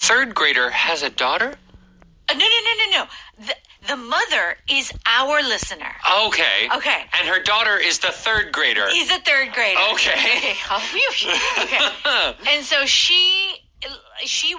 third grader has a daughter? No. The mother is our listener. Okay. Okay. And her daughter is the third grader. Is a third grader. Okay. Okay. And so she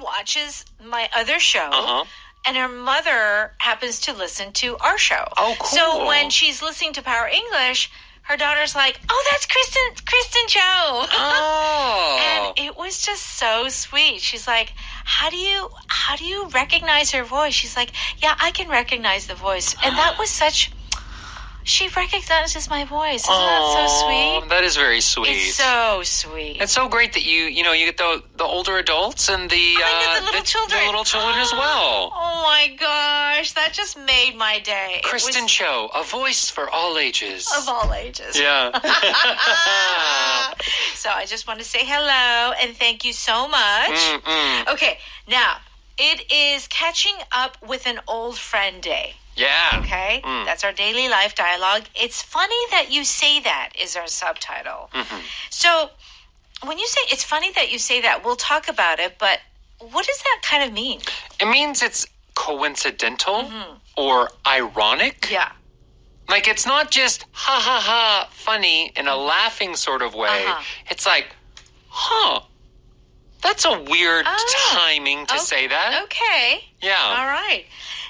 watches my other show. Uh-huh. And her mother happens to listen to our show. Oh, cool. So when she's listening to Power English, her daughter's like, "Oh, that's Kristen Cho." Oh. And it was just so sweet. She's like, how do you recognize her voice? She's like, "Yeah, I can recognize the voice." And that was such... She recognizes my voice. Isn't that so sweet? That is very sweet. It's so sweet. It's so great that you get the older adults and the little children. The little children as well. Oh my gosh, that just made my day. Kristen Cho, a voice for all ages. Of all ages. Yeah. So I just want to say hello and thank you so much. Mm-mm. Okay, now it is catching up with an old friend day. Yeah. Okay? That's our daily life dialogue. It's funny that you say that is our subtitle. Mm-hmm. So when you say it's funny that you say that, we'll talk about it, but what does that kind of mean? It means it's coincidental or ironic. Yeah. Like it's not just ha ha ha funny in a laughing sort of way. It's like, that's a weird timing to say that. Okay. Yeah. All right.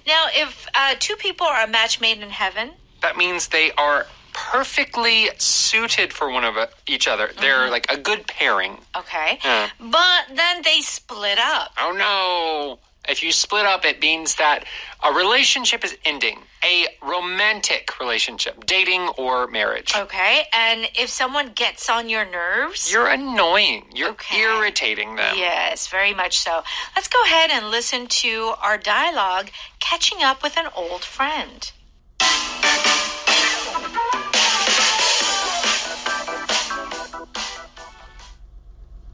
Now, if two people are a match made in heaven... That means they are perfectly suited for one of each other. They're like a good pairing. Okay. Yeah. But then they split up. Oh, no. If you split up, it means that a relationship is ending. A romantic relationship, dating or marriage. Okay. And if someone gets on your nerves... You're annoying. You're irritating them. Yes, very much so. Let's go ahead and listen to our dialogue, Catching Up with an Old Friend.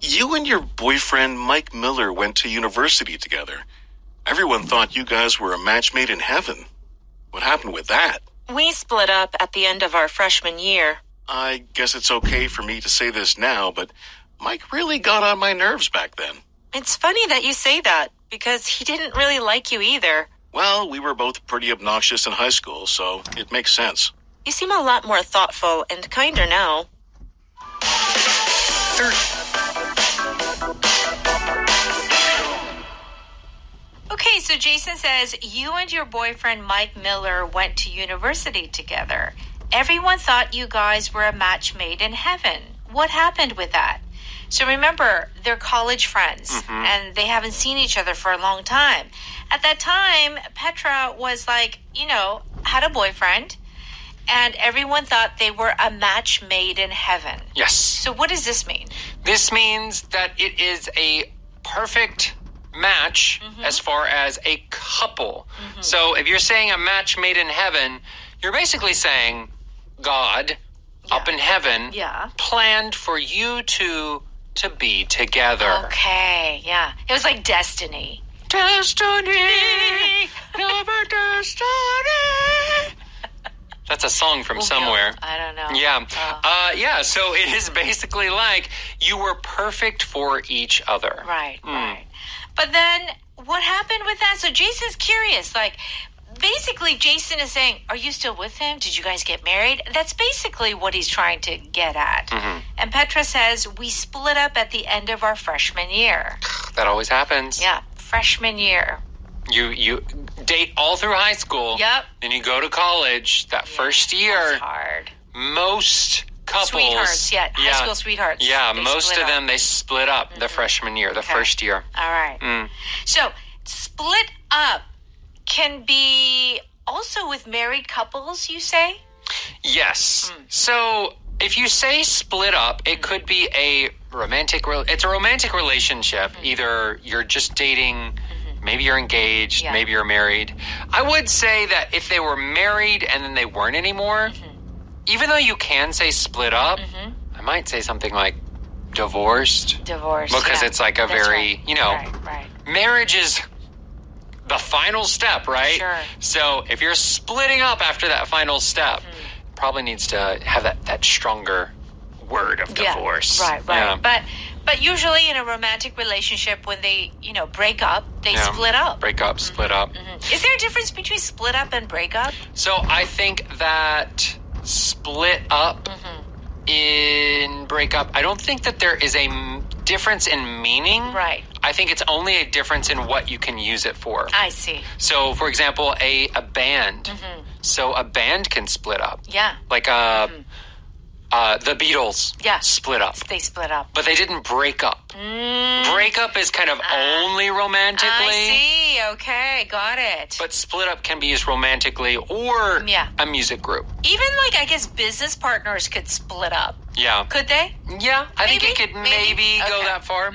You and your boyfriend, Mike Miller, went to university together. Everyone thought you guys were a match made in heaven. What happened with that? We split up at the end of our freshman year. I guess it's okay for me to say this now, but Mike really got on my nerves back then. It's funny that you say that, because he didn't really like you either. Well, we were both pretty obnoxious in high school, so it makes sense. You seem a lot more thoughtful and kinder now. Okay, so Jason says, you and your boyfriend Mike Miller went to university together. Everyone thought you guys were a match made in heaven. What happened with that? So remember, they're college friends, and they haven't seen each other for a long time. At that time, Petra was like, had a boyfriend, and everyone thought they were a match made in heaven. Yes. So what does this mean? This means that it is a perfect match as far as a couple. So if you're saying a match made in heaven, you're basically saying God up in heaven planned for you two to be together. Okay, yeah. It was like destiny. Destiny, never destiny. That's a song from somewhere. I don't know. Yeah. So it is basically like you were perfect for each other. Right. But then what happened with that? So Jason's curious. Like, basically, Jason is saying, are you still with him? Did you guys get married? That's basically what he's trying to get at. And Petra says, we split up at the end of our freshman year. That always happens. Yeah, freshman year. You date all through high school. Yep. Then you go to college. That first year. That's hard. Most couples. Sweethearts, high school sweethearts. Yeah, most of them, they split up the freshman year, the first year. All right. So, split up can be also with married couples, you say? Yes. So, if you say split up, it could be a romantic relationship. Either you're just dating, maybe you're engaged, maybe you're married. I would say that if they were married and then they weren't anymore, even though you can say split up, I might say something like divorced. Because it's like a very, Right. marriage is the final step, right? Sure. So if you're splitting up after that final step, probably needs to have that stronger word of divorce. Right. Yeah. But But usually in a romantic relationship, when they, break up, they split up. Break up, split up. Is there a difference between split up and break up? So I think that split up in breakup, I don't think that there is a difference in meaning. Right. I think it's only a difference in what you can use it for. I see. So, for example, a band. So a band can split up. Yeah. Like the Beatles split up. They split up. But they didn't break up. Breakup is kind of only romantically. I see. Okay, got it. But split up can be used romantically or a music group. Even I guess business partners could split up. Yeah. Could they? Yeah, I think it could maybe go that far.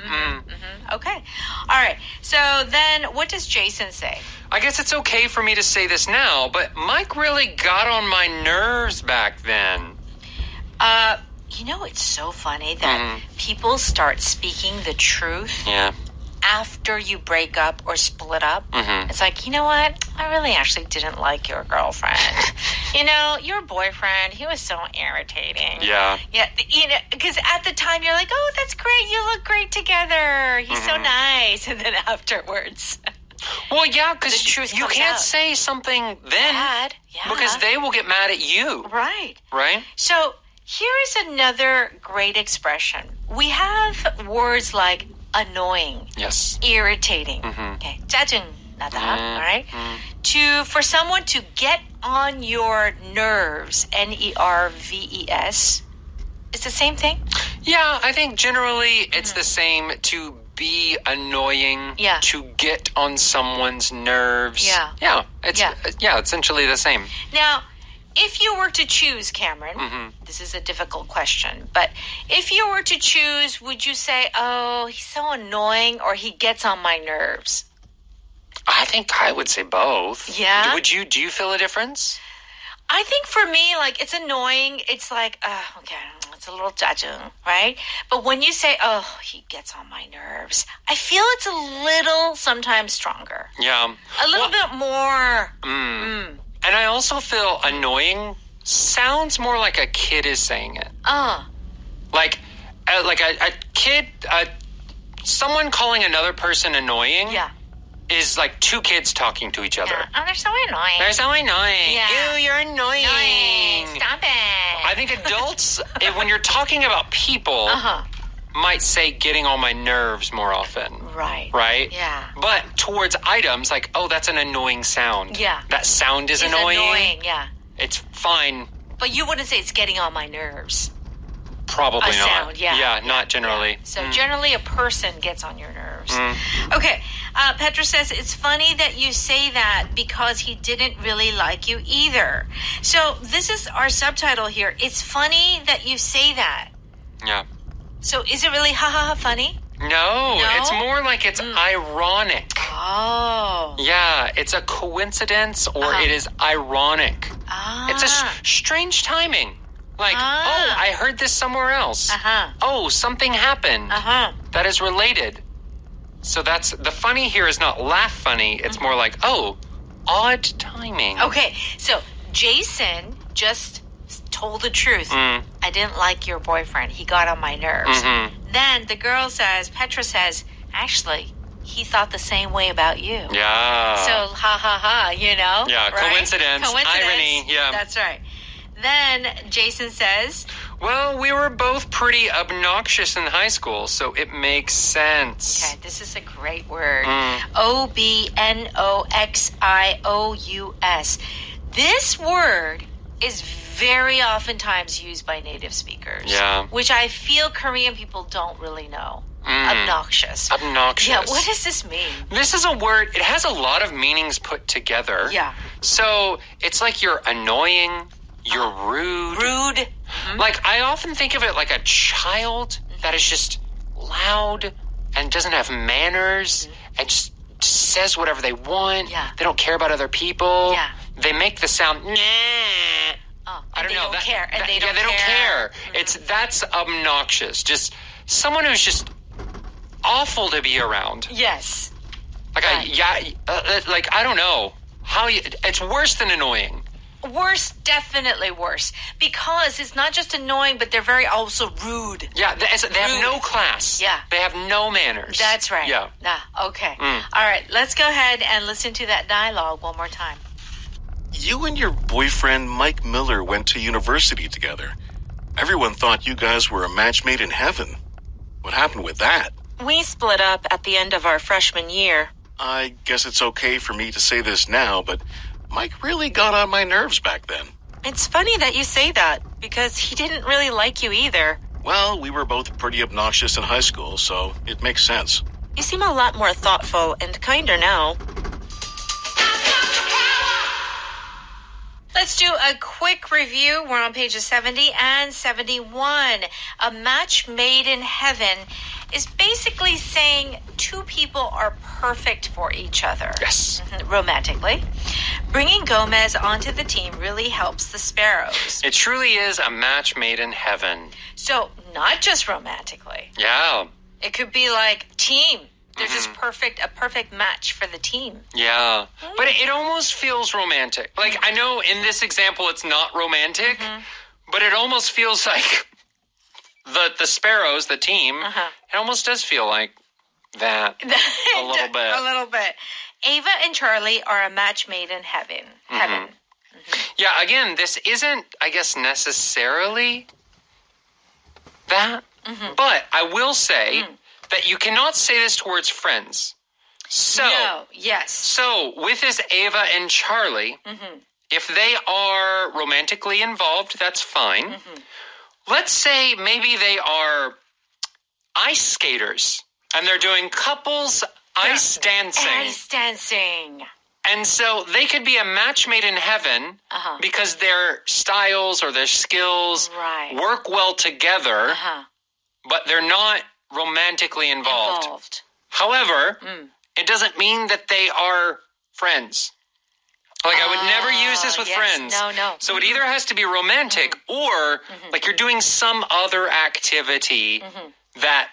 Okay. All right. So then what does Jason say? I guess it's okay for me to say this now, but Mike really got on my nerves back then. It's so funny that people start speaking the truth after you break up or split up. It's like, you know what? I really actually didn't like your girlfriend. Your boyfriend, he was so irritating. Yeah. Yeah, because at the time you're like, oh, that's great. You look great together. He's so nice. And then afterwards... Well, yeah, because you can't out. say something then. Bad. Yeah. Because they will get mad at you. Right. Right? So here is another great expression. We have words like annoying. Yes. Irritating. Okay. 짜증나다. All right? For someone to get on your nerves, nerves, it's the same thing? Yeah, I think generally it's the same to be annoying, to get on someone's nerves. Yeah. It's essentially the same. Now, if you were to choose, Cameron, this is a difficult question, but if you were to choose, would you say, oh, he's so annoying, or he gets on my nerves? I think I would say both. Yeah? Do you feel a difference? I think for me, it's annoying. It's like, okay, it's a little 짜증, right? But when you say, oh, he gets on my nerves, I feel it's a little sometimes stronger. Yeah. A little bit more. And I also feel annoying sounds more like a kid is saying it. Like a kid, someone calling another person annoying. Is like two kids talking to each other. Oh, they're so annoying. They're so annoying. Yeah. Ew, you're annoying. Stop it. I think adults, when you're talking about people, might say getting on my nerves more often. Right. Right? Yeah. But towards items, like, oh, that's an annoying sound. Yeah. That sound is annoying. Yeah. It's fine. But you wouldn't say it's getting on my nerves. Probably not. Sound, yeah. Not generally. Yeah. So generally a person gets on your nerves. Okay. Petra says, it's funny that you say that because he didn't really like you either. So this is our subtitle here. It's funny that you say that. Yeah. So is it really ha funny? No, it's more like it's ironic. Oh. Yeah, it's a coincidence or it is ironic. It's a strange timing. Like, oh, I heard this somewhere else. Oh, something happened that is related. So that's the funny here is not laugh funny. It's more like, oh, odd timing. Okay, so Jason just told the truth. I didn't like your boyfriend. He got on my nerves. Then the girl says, Petra says, actually, he thought the same way about you. Yeah. So, ha, Yeah, right? Coincidence, irony. Yeah. That's right. Then Jason says, well, we were both pretty obnoxious in high school, so it makes sense. Okay, this is a great word. Obnoxious. This word is very oftentimes used by native speakers. Yeah. Which I feel Korean people don't really know. Obnoxious. Obnoxious. Yeah, what does this mean? This is a word, it has a lot of meanings put together. Yeah. So it's like you're annoying, you're rude. Rude. Like, I often think of it like a child that is just loud and doesn't have manners and just says whatever they want. Yeah. They don't care about other people. Yeah. They make the sound, nah. I don't know. Care. And they don't care. That's obnoxious. Just someone who's just awful to be around. Yes. Like, I don't know. It's worse than annoying. Worse, definitely worse. Because it's not just annoying, but they're very also rude. Yeah, they have no class. Yeah. They have no manners. That's right. Yeah. Okay. All right, let's go ahead and listen to that dialogue one more time. You and your boyfriend Mike Miller went to university together. Everyone thought you guys were a match made in heaven. What happened with that? We split up at the end of our freshman year. I guess it's okay for me to say this now, but Mike really got on my nerves back then. It's funny that you say that, because he didn't really like you either. Well, we were both pretty obnoxious in high school, so it makes sense. You seem a lot more thoughtful and kinder now. Let's do a quick review. We're on pages 70 and 71. A match made in heaven is basically saying two people are perfect for each other. Yes. Romantically. Bringing Gomez onto the team really helps the Sparrows. It truly is a match made in heaven. So, not just romantically. Yeah. It could be like team. They're just a perfect match for the team. Yeah. But it almost feels romantic. Like, I know in this example it's not romantic, but it almost feels like the Sparrows, the team, it almost does feel like that a little bit. A little bit. Ava and Charlie are a match made in heaven. Yeah, again, this isn't, I guess, necessarily that. But I will say that you cannot say this towards friends. So, No, yes. So, with this Ava and Charlie, if they are romantically involved, that's fine. Let's say maybe they are ice skaters, and they're doing couples ice dancing. Ice dancing. And so they could be a match made in heaven because their styles or their skills work well together, but they're not romantically involved. However, it doesn't mean that they are friends. Like, I would never use this with friends. No. So it either has to be romantic or like you're doing some other activity that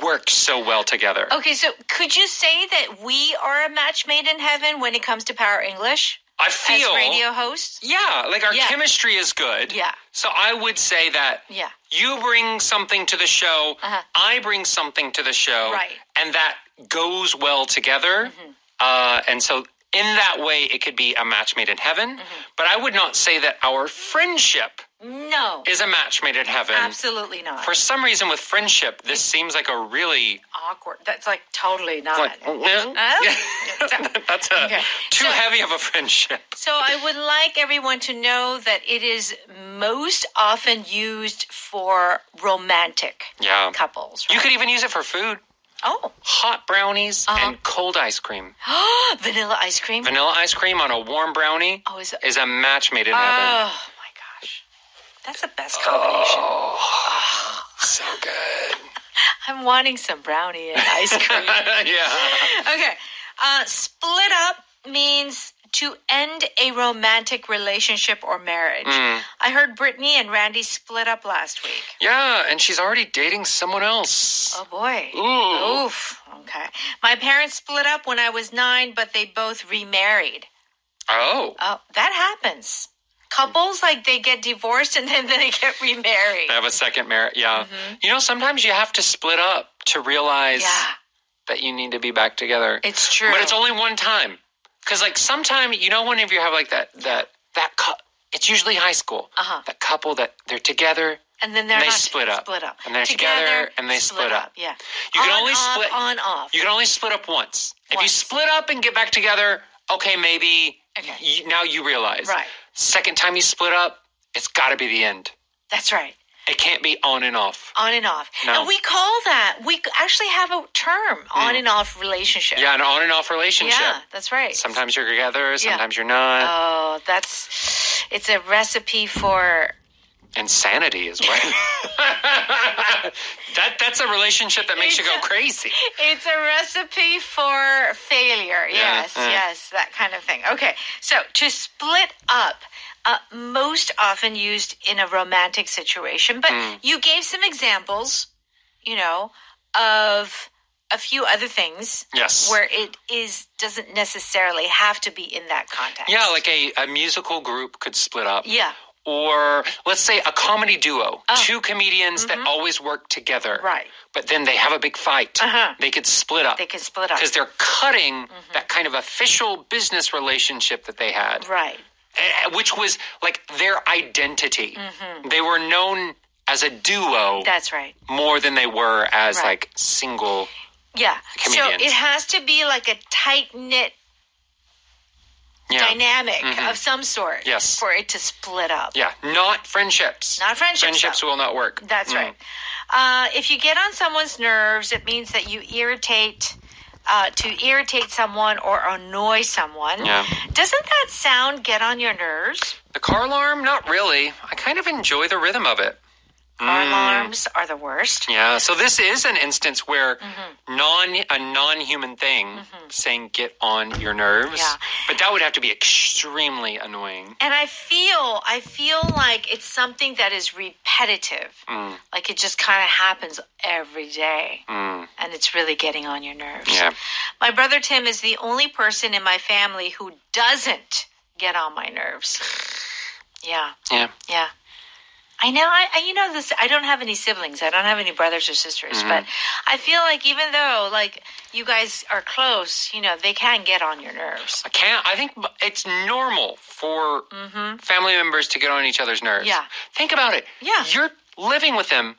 works so well together. Okay, so could you say that we are a match made in heaven when it comes to Power English? I feel as radio hosts? Yeah, like our chemistry is good. Yeah. So I would say that you bring something to the show, I bring something to the show, and that goes well together. And so in that way, it could be a match made in heaven. But I would not say that our friendship is a match made in heaven. Absolutely not. For some reason with friendship, this seems like a really awkward. That's like totally not. That's too heavy of a friendship. So I would like everyone to know that it is most often used for romantic couples. Right? You could even use it for food. Oh. Hot brownies and cold ice cream. Vanilla ice cream? Vanilla ice cream on a warm brownie is a match made in heaven. Oh, my gosh. That's the best combination. So good. I'm wanting some brownie and ice cream. Okay. Split up means to end a romantic relationship or marriage. I heard Brittany and Randy split up last week. Yeah, and she's already dating someone else. Oh, boy. Ooh. Oof. Okay. My parents split up when I was 9, but they both remarried. Oh. Oh, that happens. Couples, like, they get divorced and then they get remarried. They have a second marriage. Yeah. You know, sometimes you have to split up to realize that you need to be back together. It's true. But it's only one time. Because, like, sometimes, you know, whenever you have, like, it's usually high school. That couple that they're together. And then they split up. And they're together and they split up. Yeah. You can only split on, off. You can only split up once. If you split up and get back together, okay, maybe now you realize. Right. Second time you split up, it's got to be the end. That's right. It can't be on and off. On and off. No. And we call that, we actually have a term, on and off relationship. Yeah, an on and off relationship. Yeah, that's right. Sometimes you're together, sometimes you're not. Oh, it's a recipe for insanity as well. That's a relationship that makes you go crazy. It's a recipe for failure. Yes, that kind of thing. Okay, so to split up, most often used in a romantic situation, but you gave some examples, you know, of a few other things. Yes. Where it doesn't necessarily have to be in that context. Yeah, like a musical group could split up. Yeah. Or let's say a comedy duo. Two comedians that always work together. Right. But then they have a big fight. They could split up. They could split up. Because they're cutting that kind of official business relationship that they had. Right. Which was like their identity. They were known as a duo. That's right. More than they were as like single comedians. So it has to be like a tight-knit dynamic of some sort for it to split up. Yeah, not friendships. Not friendships. Friendships will not work. That's right. If you get on someone's nerves, it means that you irritate someone or annoy someone. Yeah. Doesn't that sound get on your nerves? The car alarm? Not really. I kind of enjoy the rhythm of it. Car alarms are the worst. Yeah, so this is an instance where a non-human thing saying get on your nerves. Yeah. But that would have to be extremely annoying. And I feel like it's something that is repetitive. Like it just kind of happens every day. And it's really getting on your nerves. Yeah. My brother Tim is the only person in my family who doesn't get on my nerves. Yeah. Yeah. Yeah. I know, you know this, I don't have any siblings. I don't have any brothers or sisters, but I feel like even though, like, you guys are close, you know, they can get on your nerves. I think it's normal for family members to get on each other's nerves. Yeah. Think about it. Yeah. You're living with them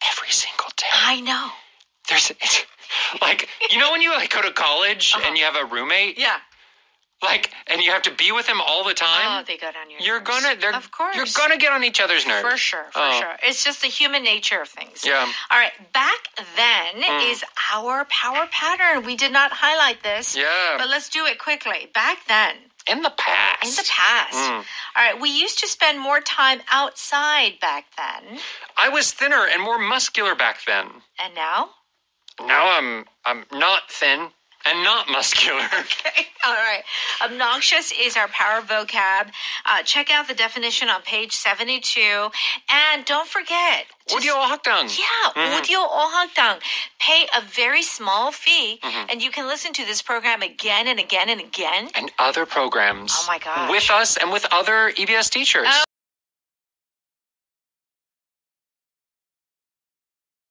every single day. I know. It's like, you know when you, like, go to college and you have a roommate? Yeah. Like, and you have to be with them all the time. Oh, they got on your You're nerves. of course. You're gonna get on each other's nerves. For sure. It's just the human nature of things. Yeah. All right, back then is our power pattern. We did not highlight this. Yeah. But let's do it quickly. Back then. In the past. All right, we used to spend more time outside back then. I was thinner and more muscular back then. And now? Now I'm not thin. And not muscular. Okay. All right. Obnoxious is our power vocab. Check out the definition on page 72. And don't forget. 오디오학당. Yeah. 오디오학당. Pay a very small fee. And you can listen to this program again and again and again. And other programs. Oh, my gosh. With us and with other EBS teachers.